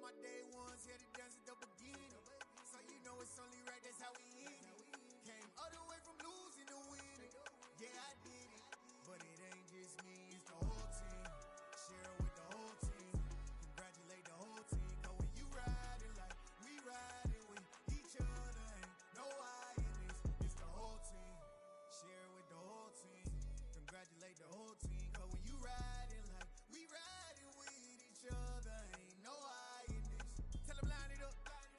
my day ones here to dance at the beginning. So you know it's only right, that's how we end it. Came all the way from losing to winning. Yeah, I did it. But it ain't just me, it's the whole team. Share it with the whole team. Congratulate the whole team. Cause when you riding like we riding with each other, ain't no I in this. It's the whole team. Share it with the whole team. Congratulate the whole team. Cause when you riding like we riding with each other, ain't no I in this. Tell them line it up.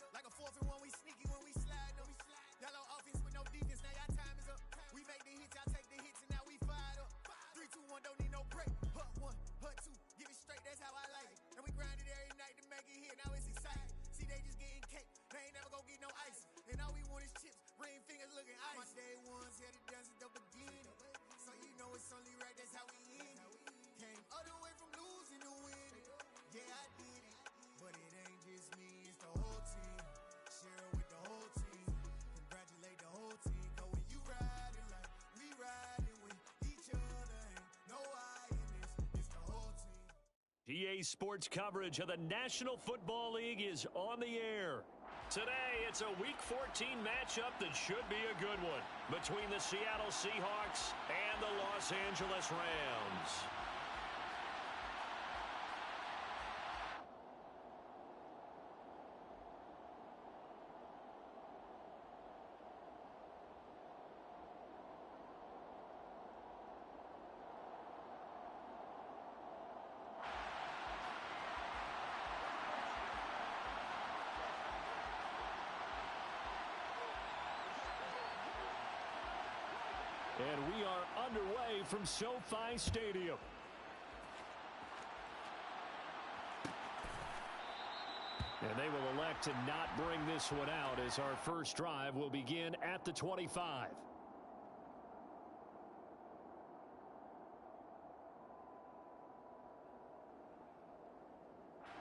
Like a 4th and 1, we sneaky when we slide them. Y'all on offense with no defense, now y'all time is up. We make the hits, y'all take the hits, and now we fired up. 3, 2, 1, don't need no break. Hut 1, hut 2, give it straight, that's how I like it. And we grind it every night to make it hit, now it's exciting. See, they just getting cake, they ain't never gonna get no ice. And all we want is chips, ring fingers looking ice. My day ones here to dance at the beginning. So you know it's only right, that's how we end it. Came all the way from losing to winning. Yeah, I did it. But it ain't just me, it's the whole team. Share it with the whole team. Congratulate the whole team. Cause when you riding like we riding with each other, ain't no I in this, it's the whole team. PA Sports coverage of the National Football League is on the air. Today, it's a Week 14 matchup that should be a good one between the Seattle Seahawks and the Los Angeles Rams. And we are underway from SoFi Stadium. And they will elect to not bring this one out as our first drive will begin at the 25.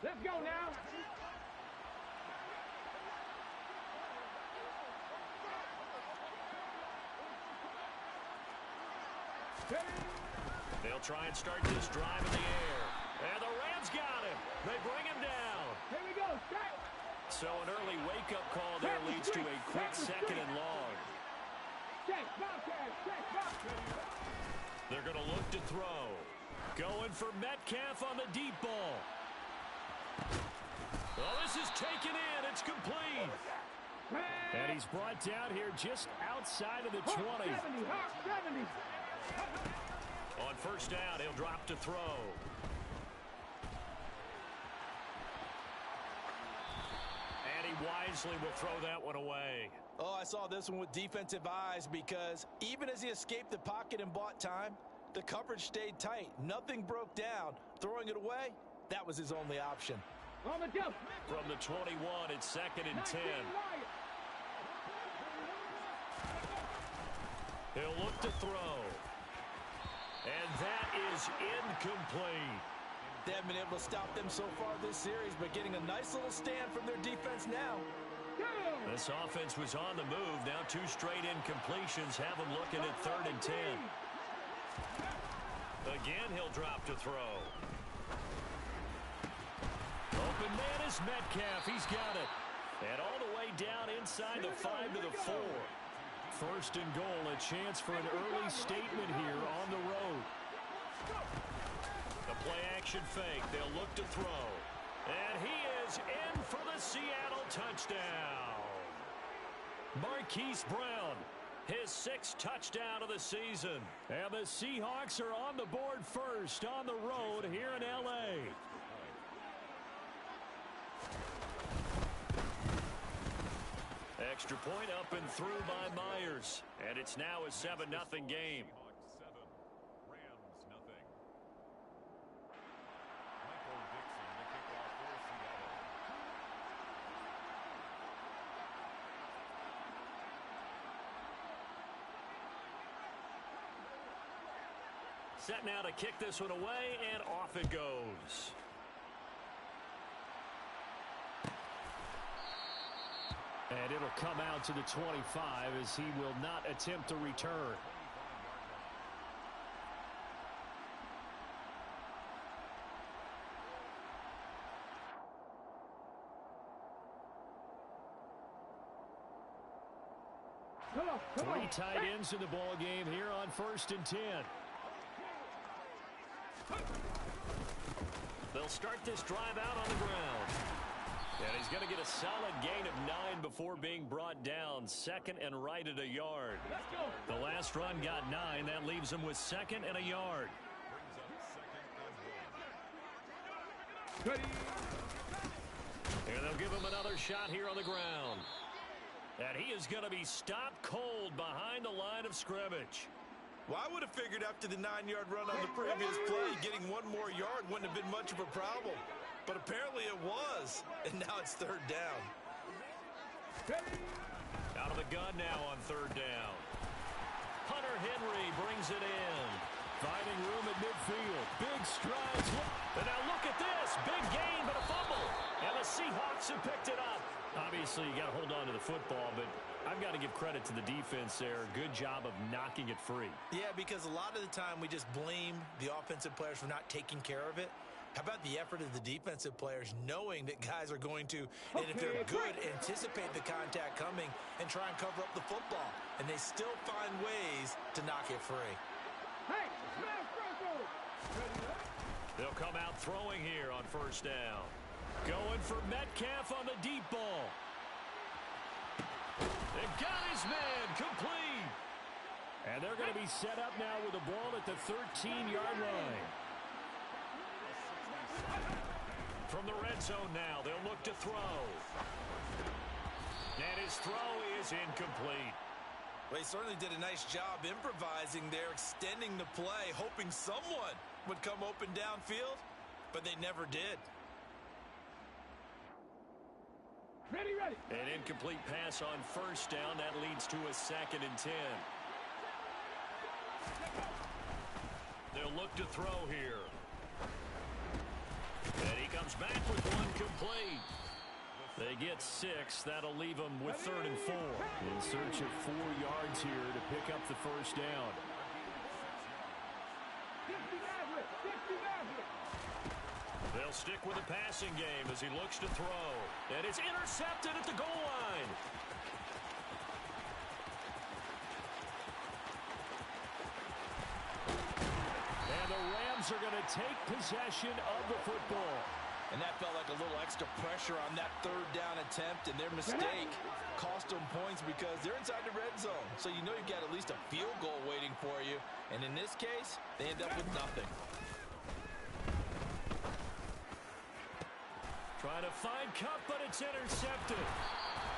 Let's go now. They'll try and start this drive in the air. And the Rams got him. They bring him down. Here we go. Set. So an early wake-up call there leads to a quick 2nd and long. They're going to look to throw. Going for Metcalf on the deep ball. Oh, this is taken in. It's complete. And he's brought down here just outside of the 20. 70. On first down, he'll drop to throw. And he wisely will throw that one away. Oh, I saw this one with defensive eyes because even as he escaped the pocket and bought time, the coverage stayed tight. Nothing broke down. Throwing it away, that was his only option. On the jump. From the 21, it's 2nd and 10. He'll look to throw. And that is incomplete. They haven't been able to stop them so far this series, but getting a nice little stand from their defense now. This offense was on the move. Now 2 straight incompletions have them looking at 3rd and 10. Again, he'll drop to throw. Open man is Metcalf. He's got it. And all the way down inside the 5 to the 4. 1st and goal, a chance for an early statement here on the road. The play-action fake. They'll look to throw. And he is in for the Seattle touchdown. Marquise Brown, his 6th touchdown of the season. And the Seahawks are on the board first on the road here in L.A. Extra point up and through by Myers. And it's now a 7-0 game. Seahawks 7, Rams nothing. Michael Dixon, the kickoff for Seattle. Set now to kick this one away, and off it goes. And it'll come out to the 25 as he will not attempt to return. tight ends in the ball game here on 1st and 10. They'll start this drive out on the ground. And he's going to get a solid gain of 9 before being brought down. 2nd and right at a yard. The last run got 9. That leaves him with 2nd and a yard. Ready. And they'll give him another shot here on the ground. And he is going to be stopped cold behind the line of scrimmage. Well, I would have figured after the 9-yard run on the previous play, getting 1 more yard wouldn't have been much of a problem. But apparently it was. And now it's 3rd down. Out of the gun now on 3rd down. Hunter Henry brings it in. Finding room at midfield. Big strides. And now look at this. Big gain, but a fumble. And the Seahawks have picked it up. Obviously, you got to hold on to the football, but I've got to give credit to the defense there. Good job of knocking it free. Yeah, because a lot of the time we just blame the offensive players for not taking care of it. How about the effort of the defensive players knowing that guys are going to, and if they're good, anticipate the contact coming and try and cover up the football. And they still find ways to knock it free. Hey, smash Franco. They'll come out throwing here on 1st down. Going for Metcalf on the deep ball. They've got his man complete. And they're going to be set up now with the ball at the 13-yard line. From the red zone now, they'll look to throw. And his throw is incomplete. Well, he certainly did a nice job improvising there, extending the play, hoping someone would come open downfield, but they never did. Ready. An incomplete pass on 1st down. That leads to a 2nd and 10. They'll look to throw here. And he comes back with 1 complete. They get 6. That'll leave them with 3rd and 4. In search of 4 yards here to pick up the 1st down. They'll stick with the passing game as he looks to throw. And it's intercepted at the goal line. And the Rams are going to take possession of the football. And that felt like a little extra pressure on that 3rd down attempt, and their mistake cost them points because they're inside the red zone. So you know you've got at least a field goal waiting for you. And in this case, they end up with nothing. Trying to find Cup, but it's intercepted.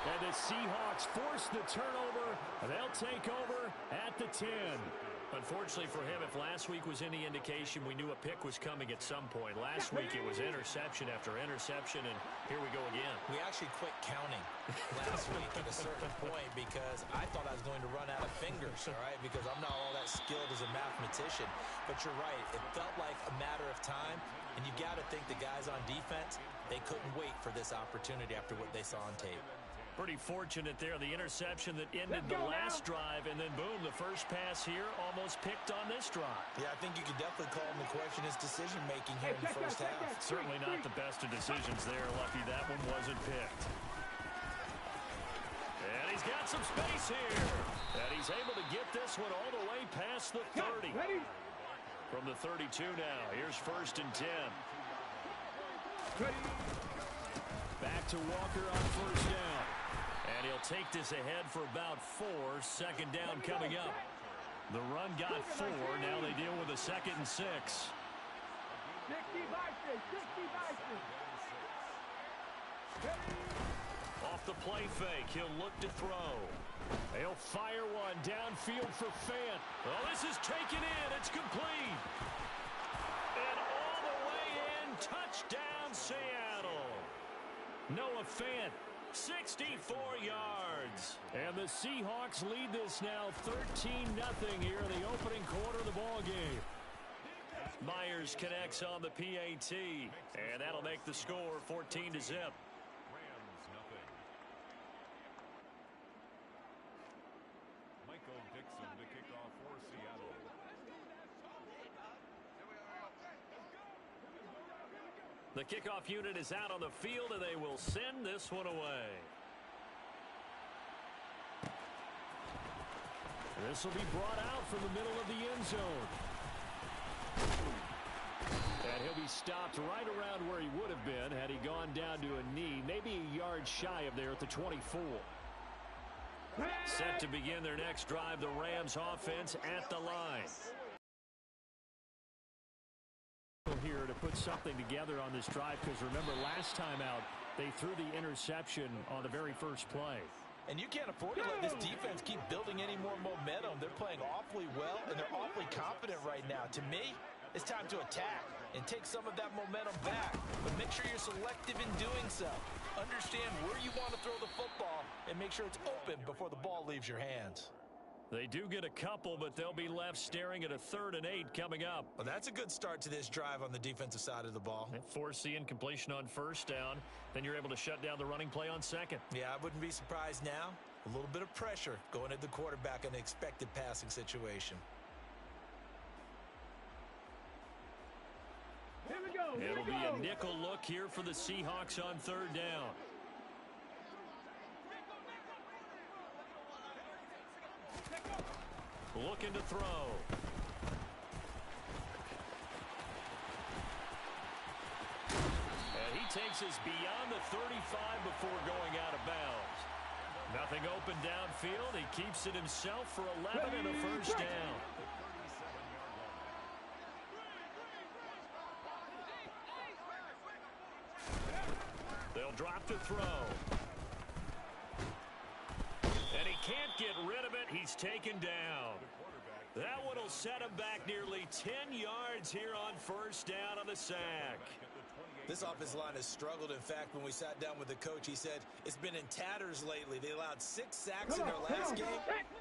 And the Seahawks force the turnover. They'll take over at the 10. Unfortunately for him, if last week was any indication, we knew a pick was coming at some point. Last week it was interception after interception, and here we go again. We actually quit counting last week at a certain point because I thought I was going to run out of fingers, all right, because I'm not all that skilled as a mathematician. But you're right. It felt like a matter of time, and you got to think the guys on defense, they couldn't wait for this opportunity after what they saw on tape. Pretty fortunate there, the interception that ended the last drive, and then boom, the first pass here almost picked on this drive. Yeah, I think you could definitely call him to question his decision-making here in the first half. Certainly not the best of decisions there. Lucky that one wasn't picked. And he's got some space here. And he's able to get this one all the way past the 30. From the 32 now, here's 1st and 10. Back to Walker on 1st down. And he'll take this ahead for about 4. 2nd down coming up. The run got 4. Now they deal with a 2nd and 6. 60 Off the play fake, he'll look to throw. He'll fire one downfield for Fant. Oh, this is taken in. It's complete. And all the way in. Touchdown, Seattle. Noah Fant, 64 yards. And the Seahawks lead this now 13-0 here in the opening quarter of the ball game. Myers connects on the PAT, and that'll make the score 14-0. Rams, nothing. Michael Dixon to kick off for Seattle. The kickoff unit is out on the field, and they will send this one away. This will be brought out from the middle of the end zone. And he'll be stopped right around where he would have been had he gone down to a knee, maybe a yard shy of there at the 24. Set to begin their next drive, the Rams offense at the line. Here to put something together on this drive, because remember last time out they threw the interception on the very first play. And you can't afford to let this defense keep building any more momentum. They're playing awfully well, and they're awfully confident right now. To me, it's time to attack and take some of that momentum back. But make sure you're selective in doing so. Understand where you want to throw the football and make sure it's open before the ball leaves your hands. They do get a couple, but they'll be left staring at a 3rd and 8 coming up. Well, that's a good start to this drive on the defensive side of the ball. Force the incompletion on 1st down. Then you're able to shut down the running play on 2nd. Yeah, I wouldn't be surprised now. A little bit of pressure going at the quarterback in an expected passing situation. Here we go. It'll be a nickel look here for the Seahawks on 3rd down. Looking to throw. And he takes us beyond the 35 before going out of bounds. Nothing open downfield. He keeps it himself for 11 and a 1st down. They'll drop to throw. And he can't get rid of it. He's taken down. That one will set him back nearly 10 yards here on 1st down on the sack. This offensive line has struggled. In fact, when we sat down with the coach, he said it's been in tatters lately. They allowed 6 sacks in their last game.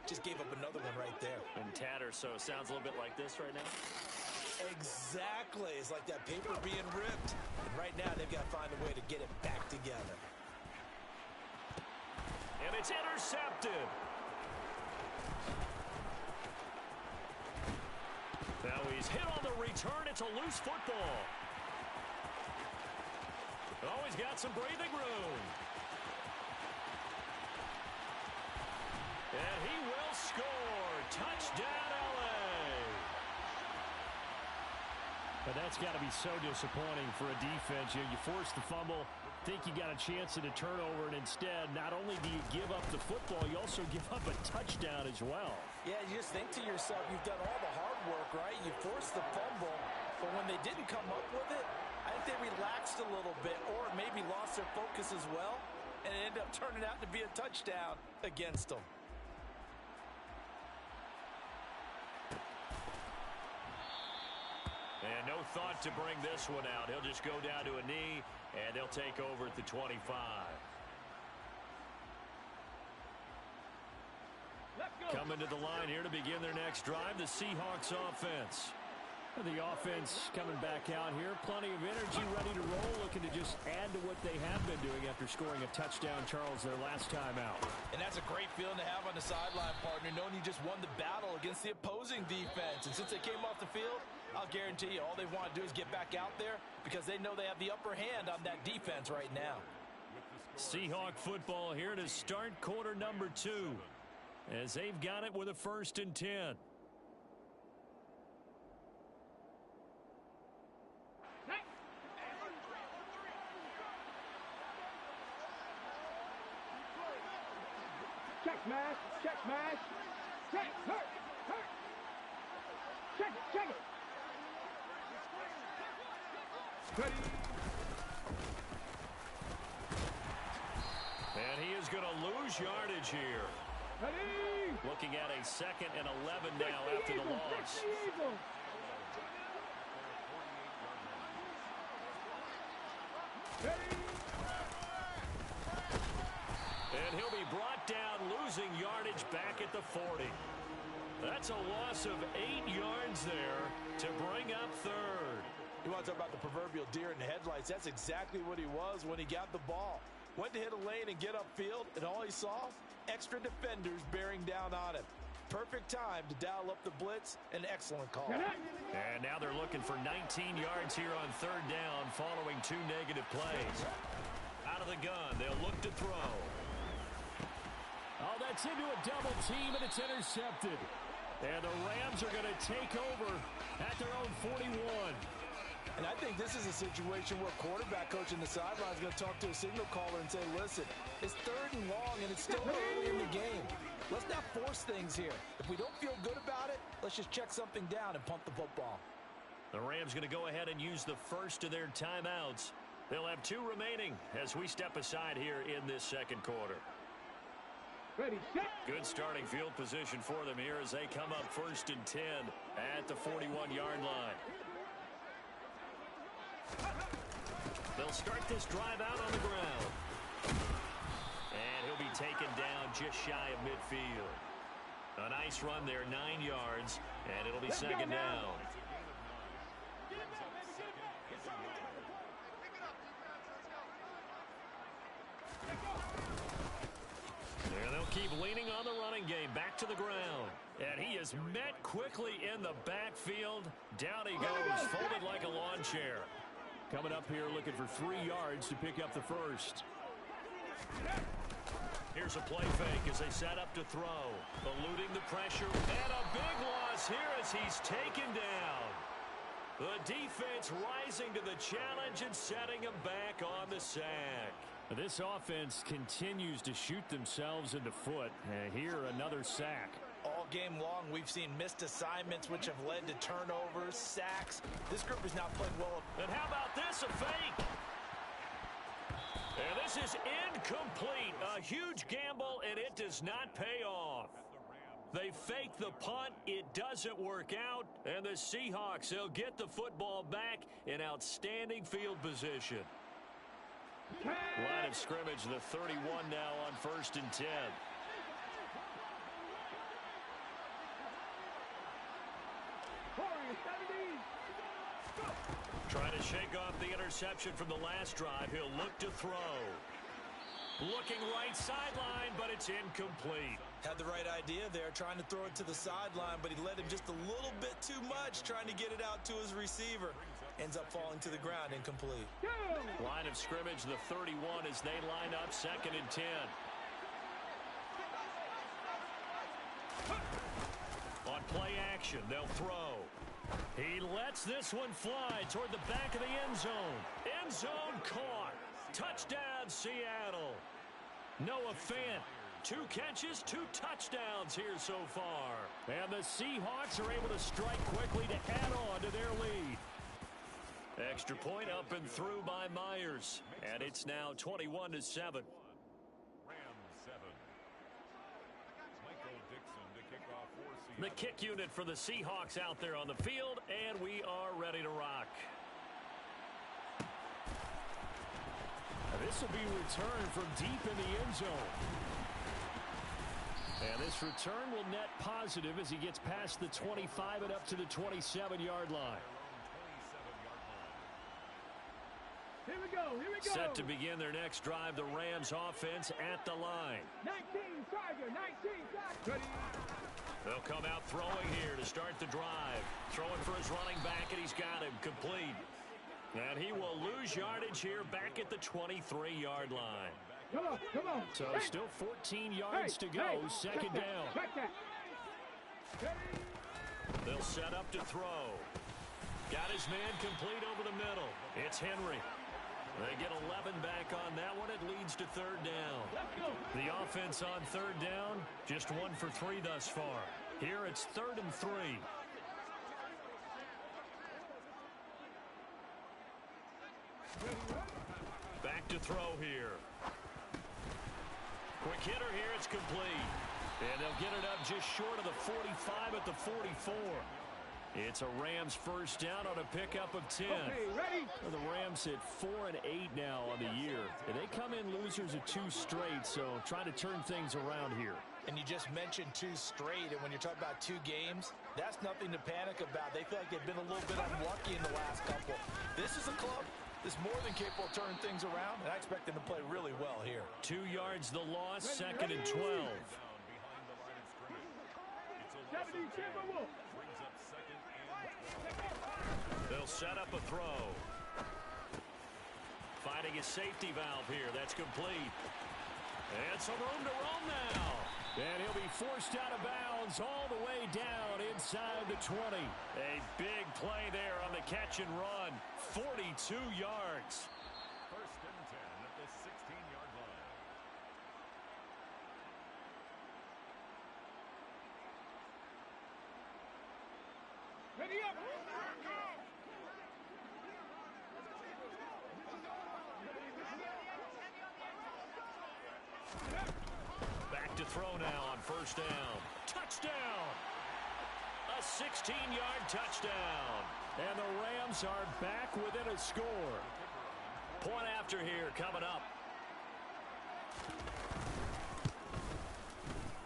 Just gave up another one right there. In tatters, so it sounds a little bit like this right now. Exactly. It's like that paper being ripped. And right now, they've got to find a way to get it back together. And it's intercepted. Now he's hit on the return. It's a loose football. Oh, he's got some breathing room. And he will score. Touchdown, LA. But that's got to be so disappointing for a defense. You force the fumble, think you got a chance at a turnover, and instead, not only do you give up the football, you also give up a touchdown as well. Yeah, you just think to yourself, you've done all the hard work, right? You forced the fumble, but when they didn't come up with it, I think they relaxed a little bit or maybe lost their focus as well, and it ended up turning out to be a touchdown against them. And no thought to bring this one out. He'll just go down to a knee, and they'll take over at the 25. Coming to the line here to begin their next drive, the Seahawks offense. The offense coming back out here. Plenty of energy, ready to roll, looking to just add to what they have been doing after scoring a touchdown, Charles, their last time out. And that's a great feeling to have on the sideline, partner, knowing you just won the battle against the opposing defense. And since they came off the field, I'll guarantee you all they want to do is get back out there because they know they have the upper hand on that defense right now. Seahawk football here to start quarter number 2 as they've got it with a 1st and 10. Check smash, check smash, check, hurt, check it. Ready. And he is going to lose yardage here. Ready. Looking at a 2nd and 11 now after the loss. Ready. And he'll be brought down, losing yardage back at the 40. That's a loss of 8 yards there to bring up 3rd. You want to talk about the proverbial deer in the headlights? That's exactly what he was when he got the ball. Went to hit a lane and get upfield, and all he saw, extra defenders bearing down on him. Perfect time to dial up the blitz. An excellent call. And now they're looking for 19 yards here on 3rd down following 2 negative plays. Out of the gun, they'll look to throw. Oh, that's Gets into a double team, and it's intercepted. And the Rams are going to take over at their own 41. And I think this is a situation where quarterback coach in the sideline is going to talk to a signal caller and say, listen, it's 3rd and long, and it's still early in the game. Let's not force things here. If we don't feel good about it, let's just check something down and punt the football. The Rams going to go ahead and use the first of their timeouts. They'll have 2 remaining as we step aside here in this second quarter. Ready, set. Good starting field position for them here as they come up 1st and 10 at the 41-yard line. They'll start this drive out on the ground. And he'll be taken down just shy of midfield. A nice run there, 9 yards, and it'll be second down. And they'll keep leaning on the running game. Back to the ground. And he is met quickly in the backfield. Down he goes, folded like a lawn chair. Coming up here looking for 3 yards to pick up the first. Here's a play fake as they set up to throw. Eluding the pressure. And a big loss here as he's taken down. The defense rising to the challenge and setting him back on the sack. This offense continues to shoot themselves in the foot. Here, another sack. All game long, we've seen missed assignments, which have led to turnovers, sacks. This group has not played well. And how about this, a fake? And this is incomplete. A huge gamble, and it does not pay off. They fake the punt. It doesn't work out. And the Seahawks, they'll get the football back in outstanding field position. Line of scrimmage, the 31 now on 1st and 10. Trying to shake off the interception from the last drive. He'll look to throw. Looking right sideline, but it's incomplete. Had the right idea there, trying to throw it to the sideline, but he led him just a little bit too much, trying to get it out to his receiver. Ends up falling to the ground, incomplete. Line of scrimmage, the 31 as they line up 2nd and 10. On play action, they'll throw. He lets this one fly toward the back of the end zone. End zone caught. Touchdown, Seattle. Noah Fant, 2 catches, 2 touchdowns here so far. And the Seahawks are able to strike quickly to add on to their lead. Extra point up and through by Myers. And it's now 21-7. Rams 7. Michael Dixon to kick off for Seattle. The kick unit for the Seahawks out there on the field, and we are ready to rock. This will be returned from deep in the end zone. And this return will net positive as he gets past the 25 and up to the 27-yard line. Here we go, here we go. Set to begin their next drive, the Rams offense at the line. 19, Tiger, 19, Tiger. Ready. They'll come out throwing here to start the drive. Throwing for his running back, and he's got him complete. And he will lose yardage here back at the 23-yard line. Come on. So still 14 yards to go, second down. Check that. They'll set up to throw. Got his man complete over the middle. It's Henry. They get 11 back on that one. It leads to 3rd down. The offense on 3rd down, just 1 for 3 thus far. Here it's 3rd and 3. Back to throw here. Quick hitter here, it's complete. And they'll get it up just short of the 45 at the 44. It's a Rams first down on a pickup of 10. Okay, ready? Well, the Rams hit 4 and 8 now on the year. And they come in losers of 2 straight, so trying to turn things around here. And you just mentioned 2 straight, and when you're talking about 2 games, that's nothing to panic about. They feel like they've been a little bit unlucky in the last couple. This is a club that's more than capable of turning things around, and I expect them to play really well here. 2 yards the loss, 2nd and 12. They'll set up a throw. Finding a safety valve here. That's complete. And some room to roam now. And he'll be forced out of bounds all the way down inside the 20. A big play there on the catch and run. 42 yards. First and 10 at the 16-yard line. Ready up. Back to throw now on first down. Touchdown! A 16-yard touchdown. And the Rams are back within a score. Point after here coming up.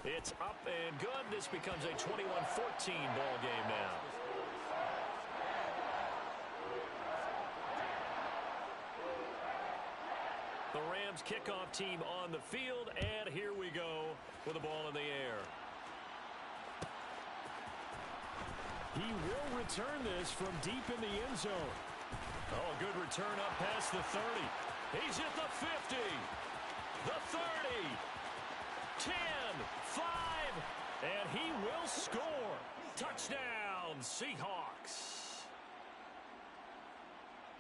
It's up and good. This becomes a 21-14 ball game now. The Rams kickoff team on the field, and here we go with the ball in the air. He will return this from deep in the end zone. Oh, good return up past the 30. He's at the 50, the 30, 10, 5, and he will score. Touchdown, Seahawks.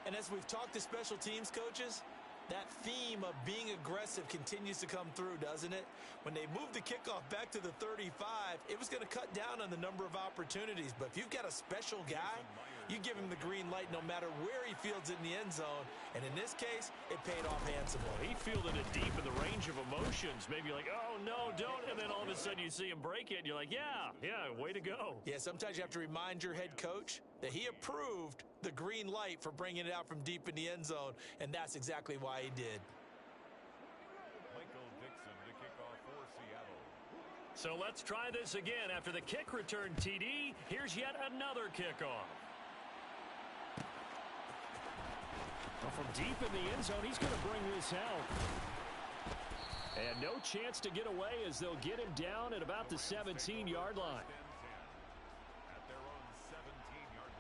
And as we've talked to special teams coaches, that theme of being aggressive continues to come through, doesn't it? When they moved the kickoff back to the 35, it was going to cut down on the number of opportunities. But if you've got a special guy, you give him the green light no matter where he fields it in the end zone. And in this case, it paid off handsomely. He fielded it deep in the range of emotions. Maybe you're like, oh, no, don't. And then all of a sudden you see him break it, and you're like, yeah, way to go. Yeah, sometimes you have to remind your head coach that he approved the green light for bringing it out from deep in the end zone, and that's exactly why he did. Michael Dixon to kick off for Seattle. So let's try this again. After the kick return TD, here's yet another kickoff. Well, from deep in the end zone, he's going to bring this out. And no chance to get away as they'll get him down at about the 17-yard line. At their own 17-yard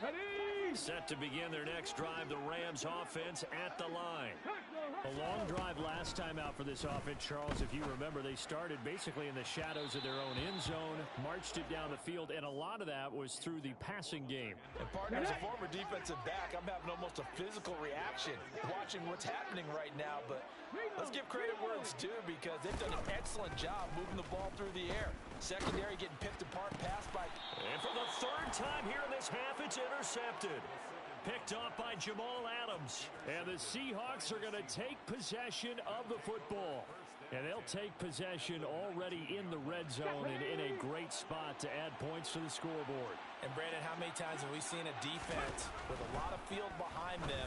line. Ready. Set to begin their next drive, the Rams offense at the line. A long drive last time out for this offense, Charles. If you remember, they started basically in the shadows of their own end zone, marched it down the field, and a lot of that was through the passing game. And partner, as a former defensive back, I'm having almost a physical reaction watching what's happening right now. But let's give credit where it's due, because they've done an excellent job moving the ball through the air. Secondary getting picked apart, passed by. And for the third time here in this half, it's intercepted. Picked off by Jamal Adams. And the Seahawks are going to take possession of the football. And they'll take possession already in the red zone and in a great spot to add points to the scoreboard. And Brandon, how many times have we seen a defense with a lot of field behind them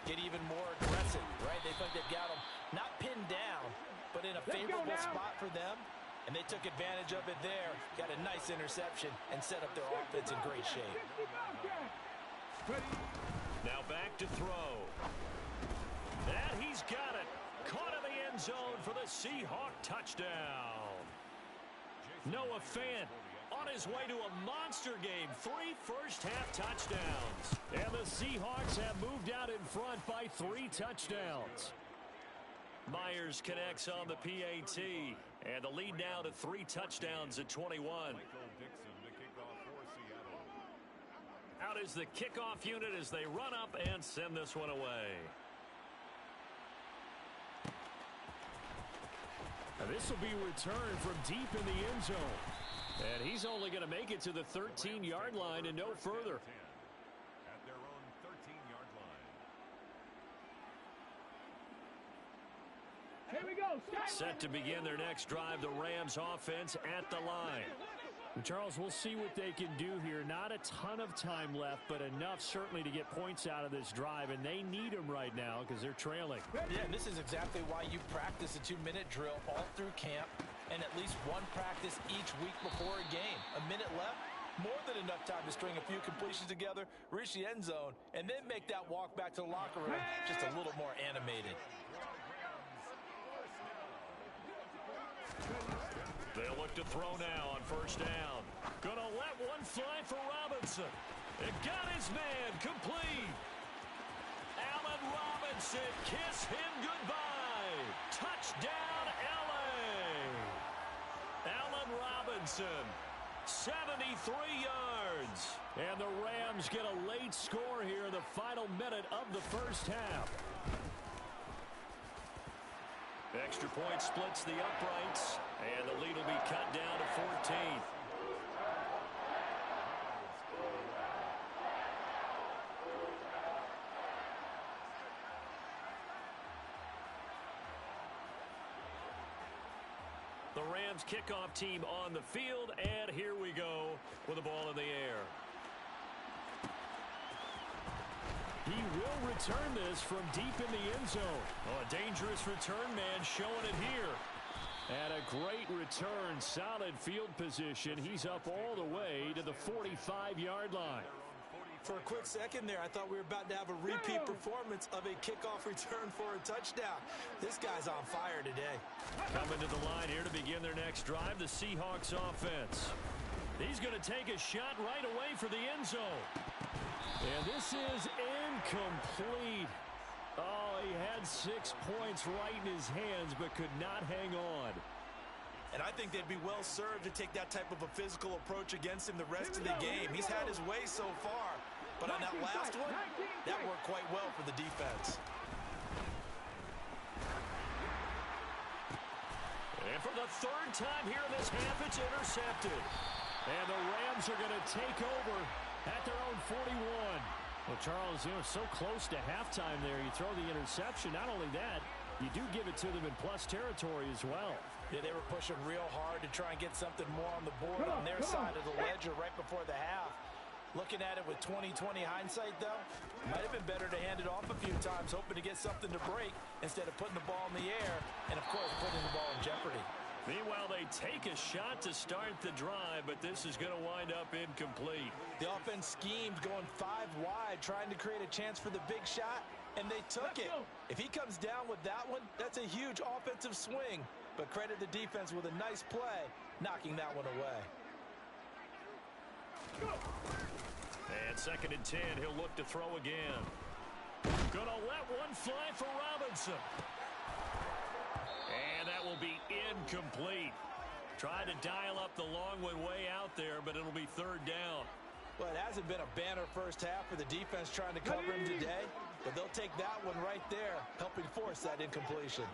get even more aggressive, right? They think they've got them not pinned down, but in a favorable spot for them. And they took advantage of it there, got a nice interception, and set up their offense in great shape. Now back to throw. And he's got it. Caught in the end zone for the Seahawk touchdown. Noah Fant on his way to a monster game. 3 first-half touchdowns. And the Seahawks have moved out in front by 3 touchdowns. Myers connects on the PAT. And the lead now to 3 touchdowns at 21. Michael Dixon to kick off for Seattle. Out is the kickoff unit as they run up and send this one away. Now this will be returned from deep in the end zone. And he's only going to make it to the 13-yard line and no further. At their own 13-yard line. Here we go. Set to begin their next drive, the Rams offense at the line. And Charles, we'll see what they can do here. Not a ton of time left, but enough certainly to get points out of this drive, and they need them right now because they're trailing. Yeah, and this is exactly why you practice a 2-minute drill all through camp and at least one practice each week before a game. A minute left, more than enough time to string a few completions together, reach the end zone, and then make that walk back to the locker room just a little more animated. They'll look to throw now on first down. Gonna let one fly for Robinson. It got his man complete. Allen Robinson Robinson, kiss him goodbye. Touchdown, L.A. Allen Robinson, 73 yards. And the Rams get a late score here in the final minute of the first half. Extra point splits the uprights, and the lead will be cut down to 14. The Rams kickoff team on the field, and here we go with the ball in the air. He will return this from deep in the end zone. Oh, a dangerous return man showing it here. And a great return, solid field position. He's up all the way to the 45-yard line. For a quick second there, I thought we were about to have a repeat performance of a kickoff return for a touchdown. This guy's on fire today. Coming to the line here to begin their next drive, the Seahawks offense. He's going to take a shot right away for the end zone. And this is incomplete. Oh, he had 6 points right in his hands, but could not hang on. And I think they'd be well served to take that type of a physical approach against him the rest of the game. He's had his way so far, but on that last one, that worked quite well for the defense. And for the third time here in this half, it's intercepted. And the Rams are going to take over at their own 41. Well, Charles, you know, so close to halftime there. You throw the interception. Not only that, you do give it to them in plus territory as well. Yeah, they were pushing real hard to try and get something more on the board on their side of the ledger right before the half. Looking at it with 20/20 hindsight, though, might have been better to hand it off a few times, hoping to get something to break instead of putting the ball in the air and, of course, putting the ball in jeopardy. Meanwhile, they take a shot to start the drive, but this is going to wind up incomplete. The offense schemed going 5 wide, trying to create a chance for the big shot, and they took it. If he comes down with that one, that's a huge offensive swing. But credit the defense with a nice play, knocking that one away. And 2nd and 10, he'll look to throw again. Gonna let one fly for Robinson. And that will be incomplete. Tried to dial up the long one way out there, but it'll be 3rd down. Well, it hasn't been a banner first half for the defense trying to cover him today, but they'll take that one right there, helping force that incompletion.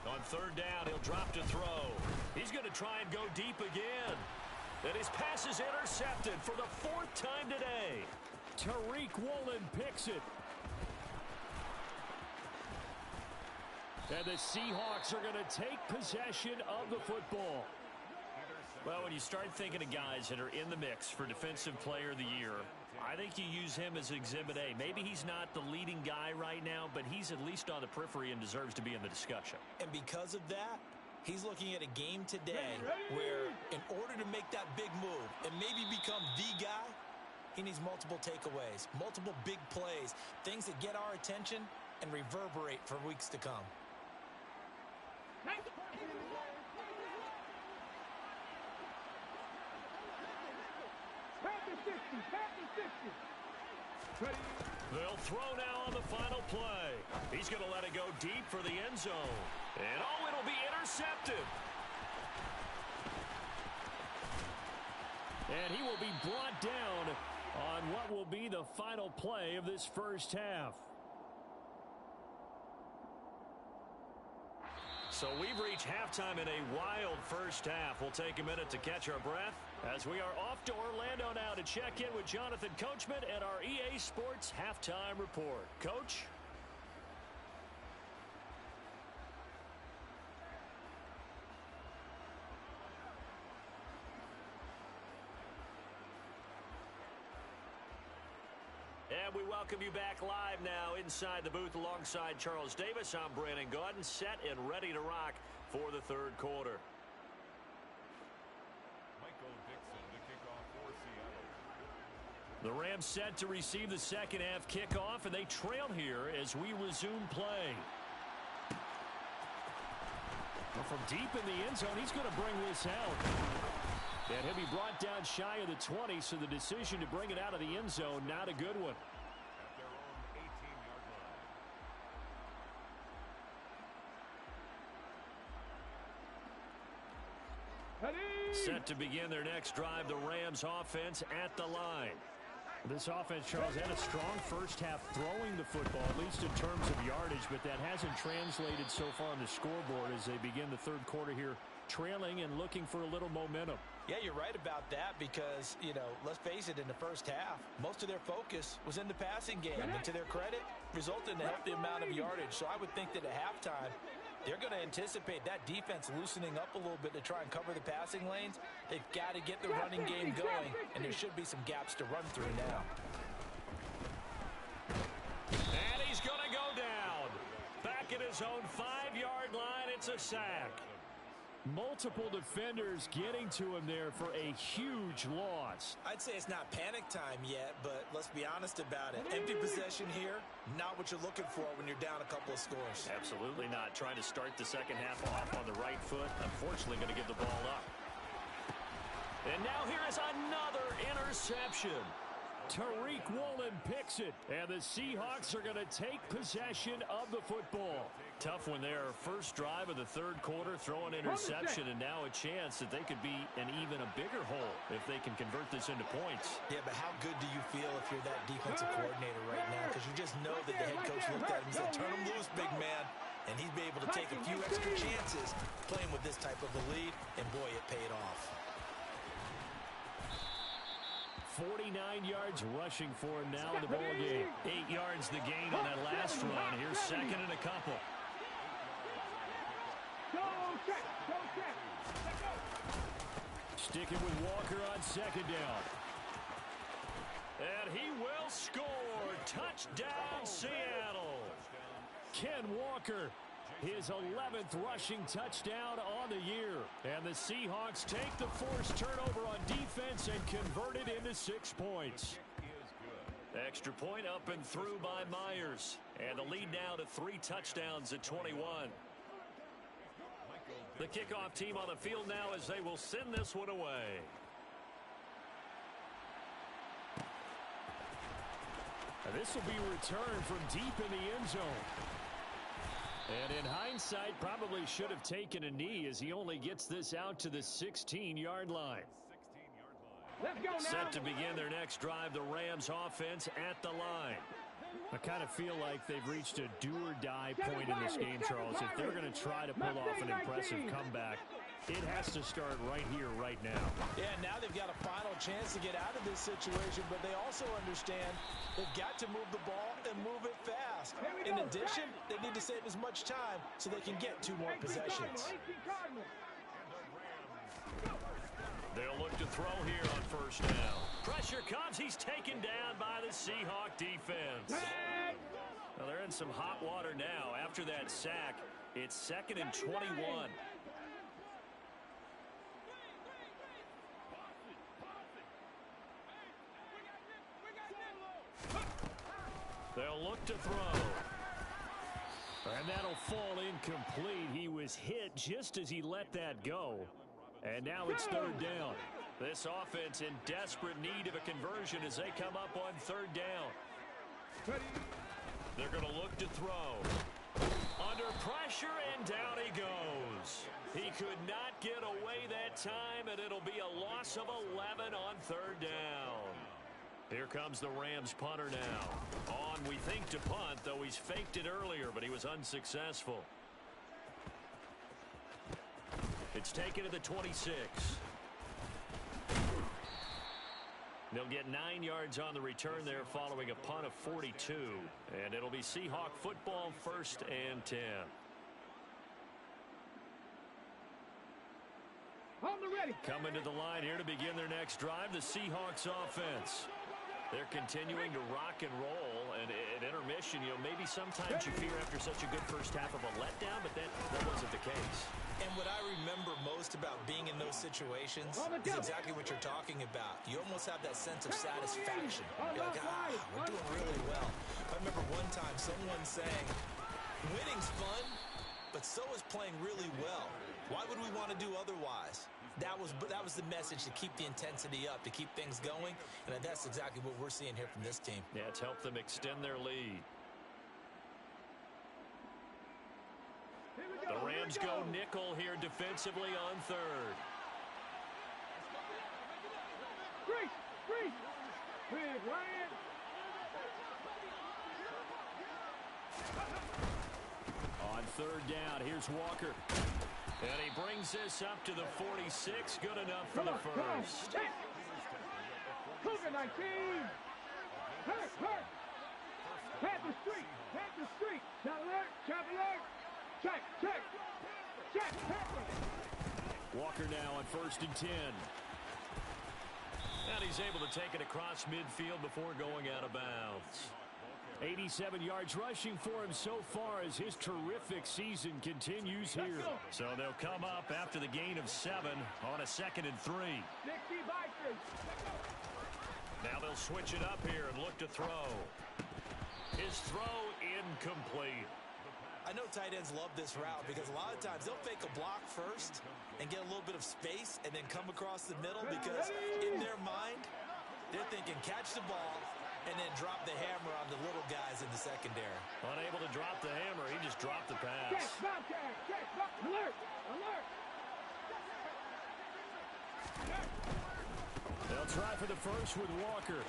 On 3rd down, he'll drop to throw. He's going to try and go deep again. And his pass is intercepted for the 4th time today. Tariq Woolen picks it. And the Seahawks are going to take possession of the football. Well, when you start thinking of guys that are in the mix for Defensive Player of the Year, I think you use him as Exhibit A. Maybe he's not the leading guy right now, but he's at least on the periphery and deserves to be in the discussion. And because of that, he's looking at a game today where in order to make that big move and maybe become the guy, he needs multiple takeaways, multiple big plays, things that get our attention and reverberate for weeks to come. They'll throw now on the final play. He's going to let it go deep for the end zone. And oh, it'll be intercepted. And he will be brought down on what will be the final play of this first half. So we've reached halftime in a wild first half. We'll take a minute to catch our breath as we are off to Orlando now to check in with Jonathan Coachman and our EA Sports Halftime Report. Coach? And we welcome you back live now inside the booth alongside Charles Davis. I'm Brandon Gaudin, set and ready to rock for the 3rd quarter. The Rams set to receive the second half kickoff, and they trail here as we resume play. Well, from deep in the end zone, he's going to bring this out. And he'll be brought down shy of the 20, so the decision to bring it out of the end zone, not a good one. At their own 18-yard line. Set to begin their next drive, the Rams offense at the line. This offense, Charles, had a strong first half throwing the football, at least in terms of yardage, but that hasn't translated so far on the scoreboard as they begin the third quarter here, trailing and looking for a little momentum. Yeah, you're right about that because, let's face it, in the first half, most of their focus was in the passing game. And to their credit, resulted in a healthy amount of yardage. So I would think that at halftime, they're going to anticipate that defense loosening up a little bit to try and cover the passing lanes. They've got to get the running game going, and there should be some gaps to run through now. And he's going to go down. Back at his own 5-yard line, it's a sack. Multiple defenders getting to him there for a huge loss. I'd say it's not panic time yet, but let's be honest about it. Empty possession here, not what you're looking for when you're down a couple of scores. Absolutely not. Trying to start the second half off on the right foot. Unfortunately, going to give the ball up. And now here is another interception. Tariq Woolen picks it, and the Seahawks are going to take possession of the football. Tough one there. First drive of the third quarter, throw an interception, and now a chance that they could be in even a bigger hole if they can convert this into points. Yeah, but how good do you feel if you're that defensive coordinator right now? Because you just know that the head coach looked at him and said, turn him loose, big man. And he'd be able to take a few extra chances playing with this type of a lead, and boy, it paid off. 49 yards rushing for him now in the ball game. 8 yards the gain on that last run. Here's second and a couple. Sticking with Walker on second down. And he will score. Touchdown, Seattle. Ken Walker, his 11th rushing touchdown on the year. And the Seahawks take the forced turnover on defense and convert it into 6 points. Extra point up and through by Myers. And the lead now to 3 touchdowns at 21. The kickoff team on the field now as they will send this one away. Now this will be returned from deep in the end zone. And in hindsight, probably should have taken a knee as he only gets this out to the 16-yard line. Let's go now. Set to begin their next drive, the Rams offense at the line. I kind of feel like they've reached a do-or-die point in this game, Charles. If they're going to try to pull off an impressive comeback, it has to start right here, right now. Yeah, now they've got a final chance to get out of this situation, but they also understand they've got to move the ball and move it fast. In addition, they need to save as much time so they can get 2 more possessions. They'll look to throw here on first down. Pressure comes. He's taken down by the Seahawk defense. Well, they're in some hot water now. After that sack, it's second and 21. They'll look to throw. And that'll fall incomplete. He was hit just as he let that go. And now it's third down. This offense in desperate need of a conversion as they come up on third down. They're going to look to throw. Under pressure, and down he goes. He could not get away that time, and it'll be a loss of 11 on third down. Here comes the Rams punter now. On, we think, to punt, though he's faked it earlier, but he was unsuccessful. It's taken to the 26. They'll get 9 yards on the return there following a punt of 42. And it'll be Seahawk football, first and 10. On the ready. Coming to the line here to begin their next drive, the Seahawks offense. They're continuing to rock and roll, and at intermission, maybe sometimes you fear after such a good first half of a letdown, but that wasn't the case. And what I remember most about being in those situations is exactly what you're talking about. You almost have that sense of satisfaction. You're like, we're doing really well. I remember one time someone saying, winning's fun, but so is playing really well. Why would we want to do otherwise? That was the message, to keep the intensity up, to keep things going, and that's exactly what we're seeing here from this team. Yeah, it's helped them extend their lead. The Rams go nickel here defensively on third. On third down, here's Walker. And he brings this up to the 46. Good enough for the first. Cougar 19. Hurt. Panther Street. Chop alert. Check. Panther. Walker now on 1st and 10. And he's able to take it across midfield before going out of bounds. 87 yards rushing for him so far as his terrific season continues here. So they'll come up after the gain of 7 on a 2nd and 3. Now they'll switch it up here and look to throw. His throw incomplete. I know tight ends love this route because a lot of times they'll fake a block first and get a little bit of space and then come across the middle, because in their mind, they're thinking catch the ball and then drop the hammer on the little guys in the secondary. Unable to drop the hammer, he just dropped the pass. Alert. They'll try for the first with Walker.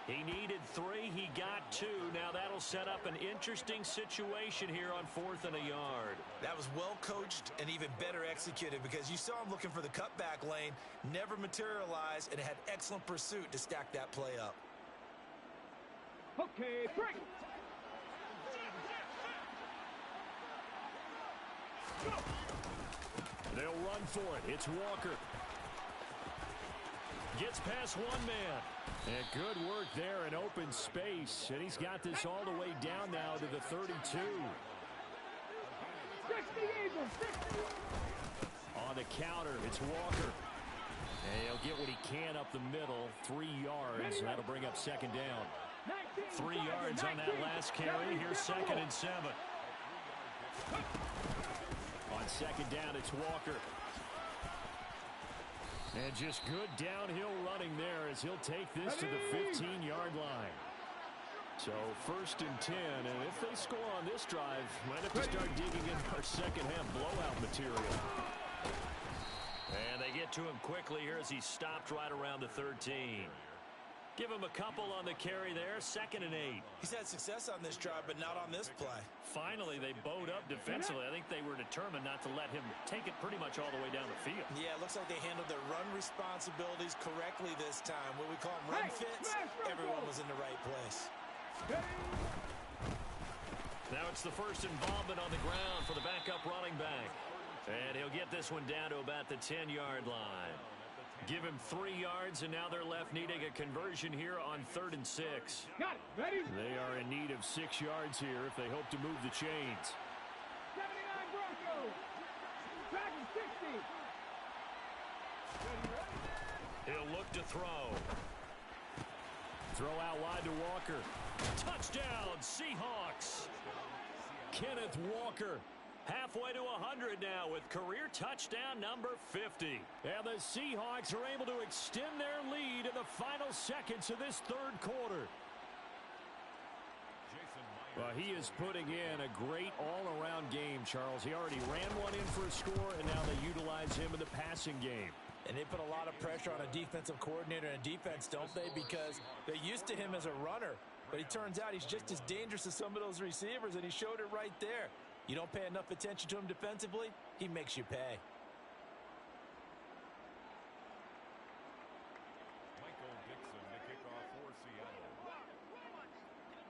He needed 3. He got 2. Now that'll set up an interesting situation here on 4th and a yard. That was well coached and even better executed, because you saw him looking for the cutback lane, never materialized, and had excellent pursuit to stack that play up. Okay, break. They'll run for it. It's Walker. Gets past one man. And good work there in open space. And he's got this all the way down now to the 32. 60 Eagles, 60. On the counter, it's Walker. And he'll get what he can up the middle. 3 yards. And that'll bring up 2nd down. 3 yards on that last carry. Here's 2nd and 7. On 2nd down, it's Walker. And just good downhill running there as he'll take this to the 15-yard line. So 1st and 10, and if they score on this drive, might have to start digging in our second-half blowout material. And they get to him quickly here as he stopped right around the 13. Give him a couple on the carry there. 2nd and 8. He's had success on this drive, but not on this play. Finally, they bowed up defensively. I think they were determined not to let him take it pretty much all the way down the field. Yeah, it looks like they handled their run responsibilities correctly this time. What we call them run fits, everyone was in the right place. Now it's the first involvement on the ground for the backup running back. And he'll get this one down to about the 10-yard line. Give him 3 yards, and now they're left needing a conversion here on 3rd and 6. Got it. Ready? They are in need of 6 yards here if they hope to move the chains. 79 Broncos. Dragon 60. He'll look to throw. Throw out wide to Walker. Touchdown, Seahawks. Kenneth Walker. Halfway to 100 now with career touchdown number 50. And the Seahawks are able to extend their lead in the final seconds of this 3rd quarter. Well, he is putting in a great all-around game, Charles. He already ran one in for a score, and now they utilize him in the passing game. And they put a lot of pressure on a defensive coordinator and defense, don't they? Because they're used to him as a runner. But it turns out he's just as dangerous as some of those receivers, and he showed it right there. You don't pay enough attention to him defensively, he makes you pay.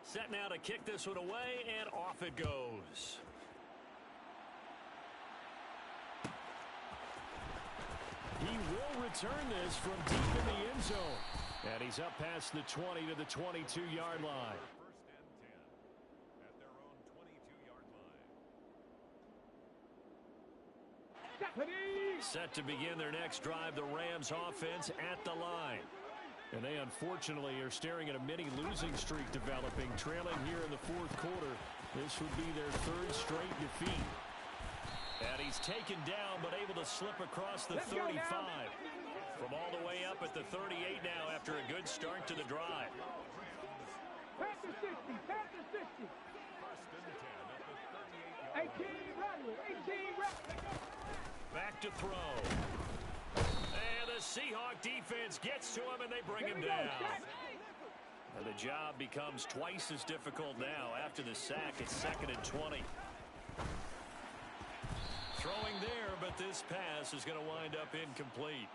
Set now to kick this one away, and off it goes. He will return this from deep in the end zone. And he's up past the 20 to the 22-yard line. Set to begin their next drive, the Rams offense at the line. And they unfortunately are staring at a mini losing streak developing, trailing here in the 4th quarter. This would be their 3rd straight defeat. And he's taken down, but able to slip across the 35. From all the way up at the 38 now after a good start to the drive. Past the 60, past the 60. 18 Rattler, 18 Rattler. Back to throw. And the Seahawk defense gets to him, and they bring him down. And the job becomes twice as difficult now. After the sack, it's 2nd and 20. Throwing there, but this pass is going to wind up incomplete.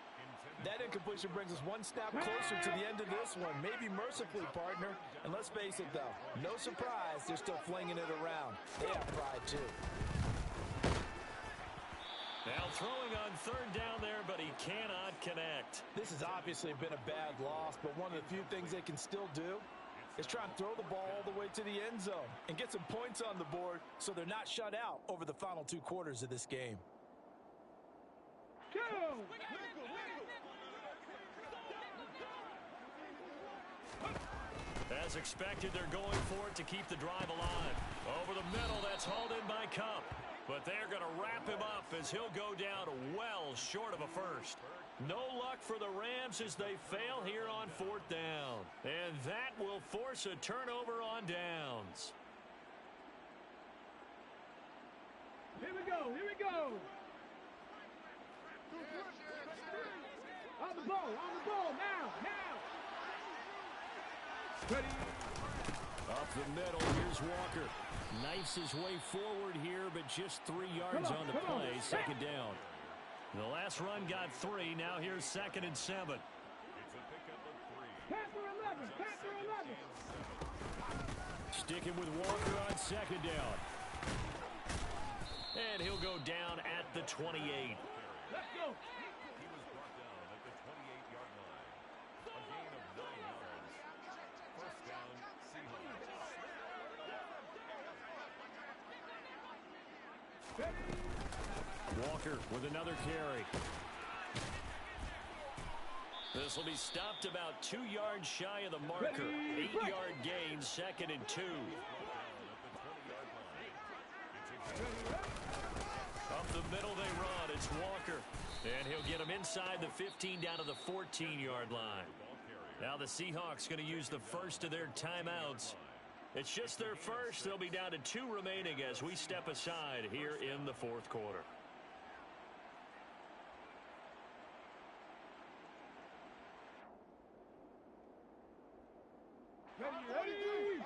That incompletion brings us one step closer to the end of this one. Maybe mercifully, partner. And let's face it, though, no surprise, they're still flinging it around. They have pride, too. Now throwing on 3rd down there, but he cannot connect. This has obviously been a bad loss, but one of the few things they can still do is try and throw the ball all the way to the end zone and get some points on the board so they're not shut out over the final 2 quarters of this game. Go! As expected, they're going for it to keep the drive alive. Over the middle, that's hauled in by Cup. But they're going to wrap him up as he'll go down well short of a first. No luck for the Rams as they fail here on 4th down. And that will force a turnover on downs. Here we go, here we go. On the ball, now. Ready. Up the middle, here's Walker. Knifes his way forward here, but just 3 yards on the play. 2nd down. The last run got 3. Now here's 2nd and 7. Panther 11, Panther 11. Sticking with Walker on 2nd down. And he'll go down at the 28. Let's go. He was brought down at the 28-yard line. A gain of 9 yards. 1st down, Seahawks. Walker with another carry. This will be stopped about 2 yards shy of the marker. 8-yard gain, 2nd and 2. Up the middle they run. It's Walker. And he'll get him inside the 15 down to the 14-yard line. Now the Seahawks going to use the first of their timeouts. It's just their first. They'll be down to 2 remaining as we step aside here in the 4th quarter. Ready.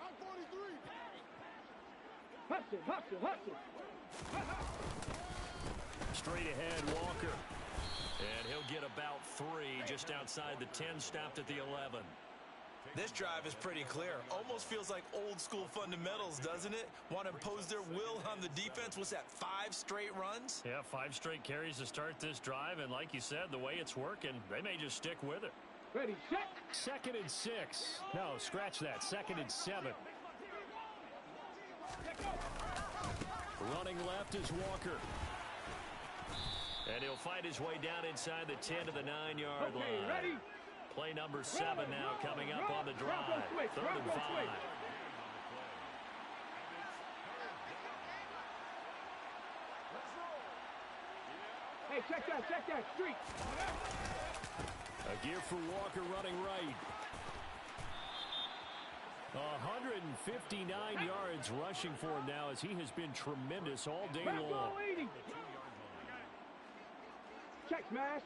Hustle. Straight ahead, Walker. And he'll get about 3 just outside the 10, stopped at the 11. This drive is pretty clear. Almost feels like old school fundamentals, doesn't it? Want to impose their will on the defense. What's that, 5 straight runs? Yeah, 5 straight carries to start this drive. And like you said, the way it's working, they may just stick with it. Ready, set. 2nd and 6. No, scratch that. 2nd and 7. Running left is Walker. And he'll fight his way down inside the 10 to the 9-yard line. Ready. Play number 7 now coming up on the drive. 3rd and 5. Hey, check that, street. A give for Walker running right. 159 yards rushing for him now as he has been tremendous all day long. Check smash.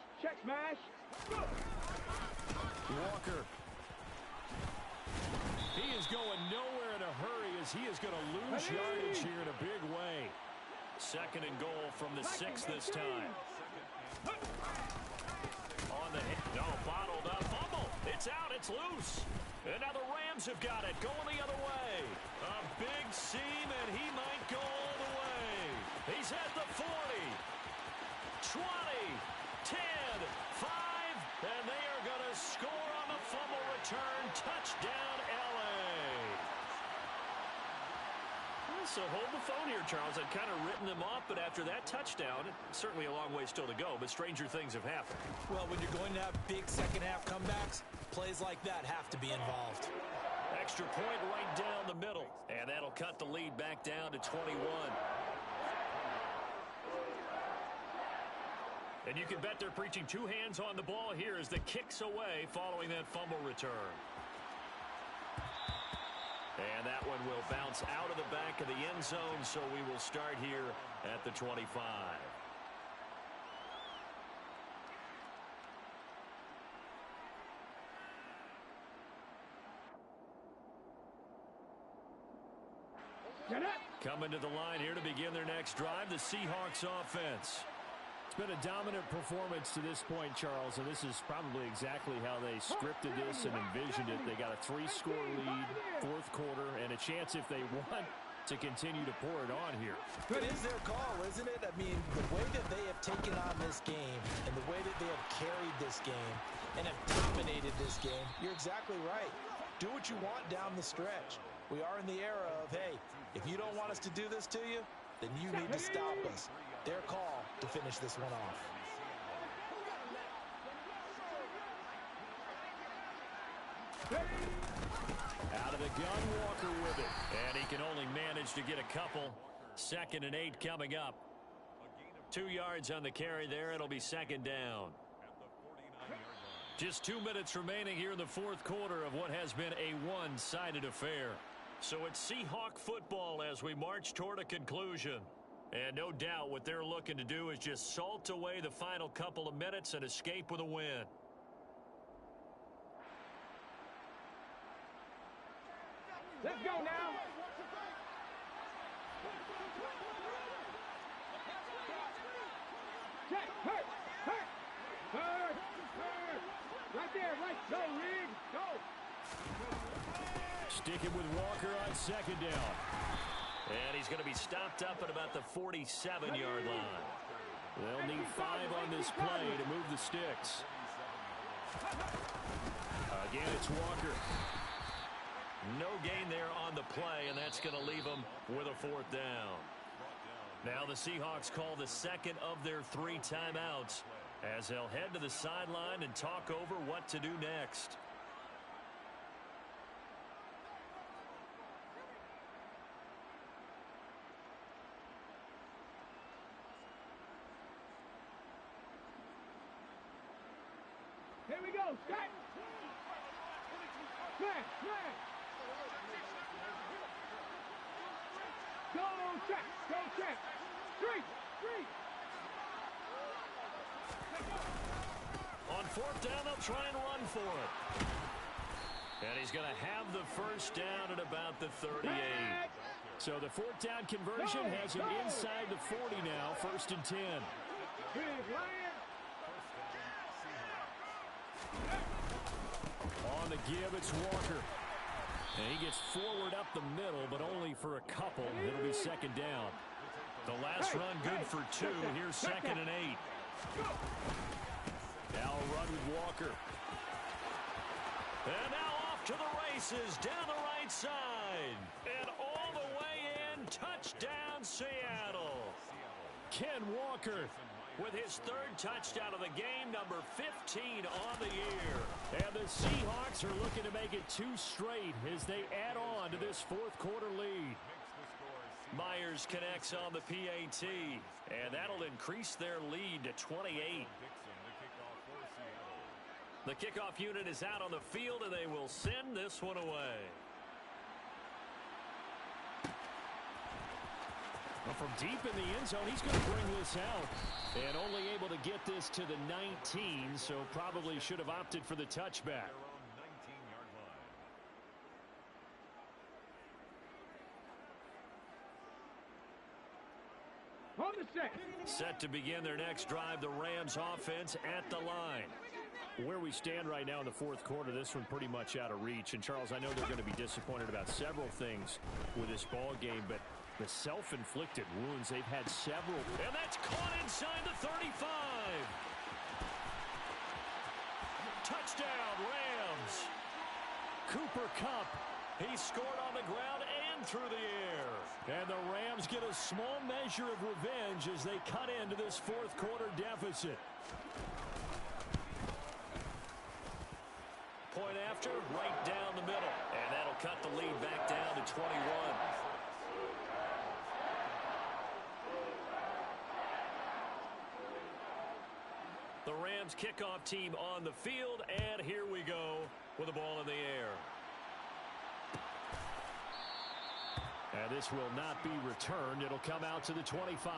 Walker. He is going nowhere in a hurry as he is going to lose yardage here in a big way. 2nd and goal from the 6 this time. On the hit. No, bottled up. Fumble. It's out. It's loose. And now the Rams have got it. Going the other way. A big seam, and he might go all the way. He's at the 40. 20. 10. 5. And they are going to score on the fumble return. Touchdown, L.A. So hold the phone here, Charles. I've kind of written them off, but after that touchdown, certainly a long way still to go, but stranger things have happened. Well, when you're going to have big second-half comebacks, plays like that have to be involved. Extra point right down the middle, and that'll cut the lead back down to 21. And you can bet they're preaching two hands on the ball here as the kick's away following that fumble return. And that one will bounce out of the back of the end zone, so we will start here at the 25. Coming to the line here to begin their next drive, the Seahawks offense. It's been a dominant performance to this point, Charles, and this is probably exactly how they scripted this and envisioned it. They got a 3-score lead, fourth quarter, and a chance if they want to continue to pour it on here. It is their call, isn't it? I mean, the way that they have taken on this game and the way that they have carried this game and have dominated this game, you're exactly right. Do what you want down the stretch. We are in the era of, hey, if you don't want us to do this to you, then you need to stop us. Their call to finish this one off. Out of the gun, Walker with it. And he can only manage to get a couple. 2nd and 8 coming up. 2 yards on the carry there. It'll be 2nd down. Just 2 minutes remaining here in the fourth quarter of what has been a one-sided affair. So it's Seahawk football as we march toward a conclusion. And no doubt what they're looking to do is just salt away the final couple of minutes and escape with a win. Let's go now. Check, hurt. Right there, right. Go, Reed. Go. Sticking with Walker on 2nd down. And he's going to be stopped up at about the 47-yard line. They'll need 5 on this play to move the sticks. Again, it's Walker. No gain there on the play, and that's going to leave them with a 4th down. Now the Seahawks call the second of their 3 timeouts as they'll head to the sideline and talk over what to do next. Here we go. Strike. Smash. Go check. Street. On 4th down, they'll try and run for it. And he's going to have the first down at about the 38. So the 4th down conversion has him inside the 40 now, 1st and 10. On the give, it's Walker. And he gets forward up the middle, but only for a couple. It'll be 2nd down. The last run good for 2. Here's 2nd and 8. Now a run with Walker. And now off to the races down the right side. And all the way in, touchdown Seattle. Ken Walker with his 3rd touchdown of the game, number 15 on the year. And the Seahawks are looking to make it 2 straight as they add on to this fourth quarter lead. Myers connects on the PAT, and that'll increase their lead to 28. The kickoff unit is out on the field, and they will send this one away. Well, from deep in the end zone, he's going to bring this out. And only able to get this to the 19, so probably should have opted for the touchback. On the set. Set to begin their next drive, the Rams offense at the line. Where we stand right now in the fourth quarter, this one pretty much out of reach. And, Charles, I know they're going to be disappointed about several things with this ball game, but the self-inflicted wounds, they've had several. And that's caught inside the 35. Touchdown, Rams. Cooper Kupp. He scored on the ground and through the air. And the Rams get a small measure of revenge as they cut into this fourth quarter deficit. Point after, right down the middle. And that'll cut the lead back down to 21. Rams kickoff team on the field, and here we go with the ball in the air. And this will not be returned. It'll come out to the 25.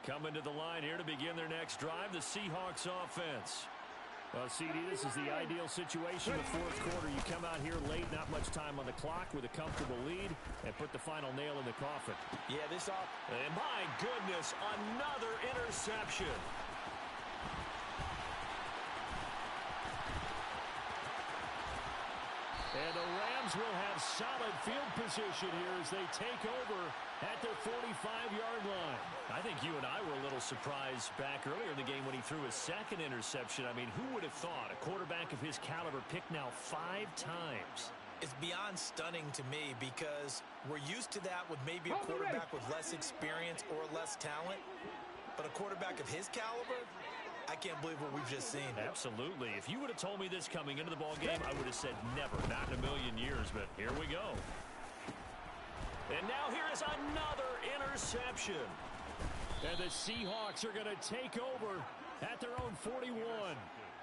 Coming to the line here to begin their next drive, the Seahawks offense. Well, CD, this is the ideal situation. The fourth quarter, you come out here late, not much time on the clock with a comfortable lead, and put the final nail in the coffin. Yeah, And my goodness, another interception. And the Rams will have solid field position here as they take over at their 45-yard line. I think you and I were a little surprised back earlier in the game when he threw his second interception. I mean, who would have thought a quarterback of his caliber picked now 5 times? It's beyond stunning to me because we're used to that with maybe a quarterback with less experience or less talent. But a quarterback of his caliber, I can't believe what we've just seen. Absolutely. If you would have told me this coming into the ball game, I would have said never, not in a million years, but here we go. And now here is another interception. And the Seahawks are going to take over at their own 41.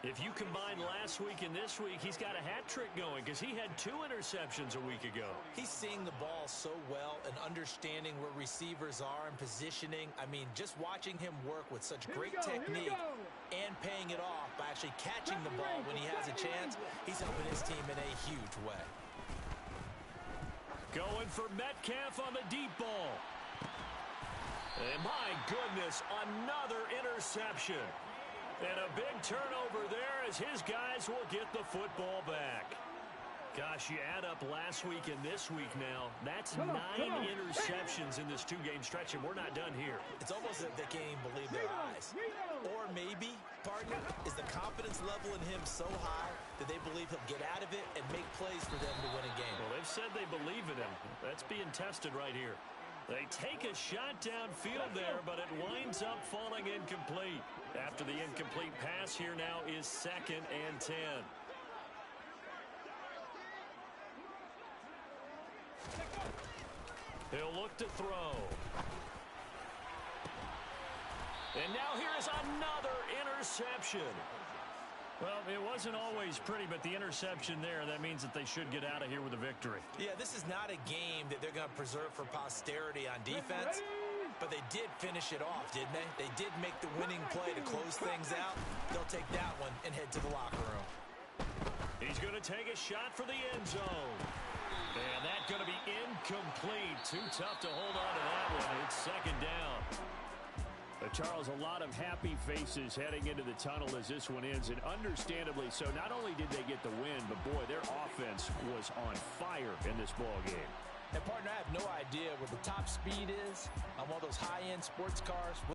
If you combine last week and this week, he's got a hat trick going because he had 2 interceptions a week ago. He's seeing the ball so well and understanding where receivers are and positioning. I mean, just watching him work with such great technique and paying it off by actually catching the ball when he has a chance, he's helping his team in a huge way. Going for Metcalf on the deep ball. And my goodness, another interception. And a big turnover there as his guys will get the football back. Gosh, you add up last week and this week now. That's 9 interceptions in this 2-game stretch, and we're not done here. It's almost as if they can't even believe their eyes. Or maybe, partner, is the confidence level in him so high that they believe he'll get out of it and make plays for them to win a game. Well, they've said they believe in him. That's being tested right here. They take a shot downfield there, but it winds up falling incomplete. After the incomplete pass, here now is 2nd and 10. He'll look to throw. And now here's another interception. Well, it wasn't always pretty, but the interception there, that means that they should get out of here with a victory. Yeah, this is not a game that they're going to preserve for posterity on defense, but they did finish it off, didn't they? They did make the winning play to close things out. They'll take that one and head to the locker room. He's going to take a shot for the end zone. And that's going to be incomplete. Too tough to hold on to that one. It's 2nd down. Charles, a lot of happy faces heading into the tunnel as this one ends, and understandably so. Not only did they get the win, but boy, their offense was on fire in this ball game. And partner, I have no idea what the top speed is on one of those high-end sports cars.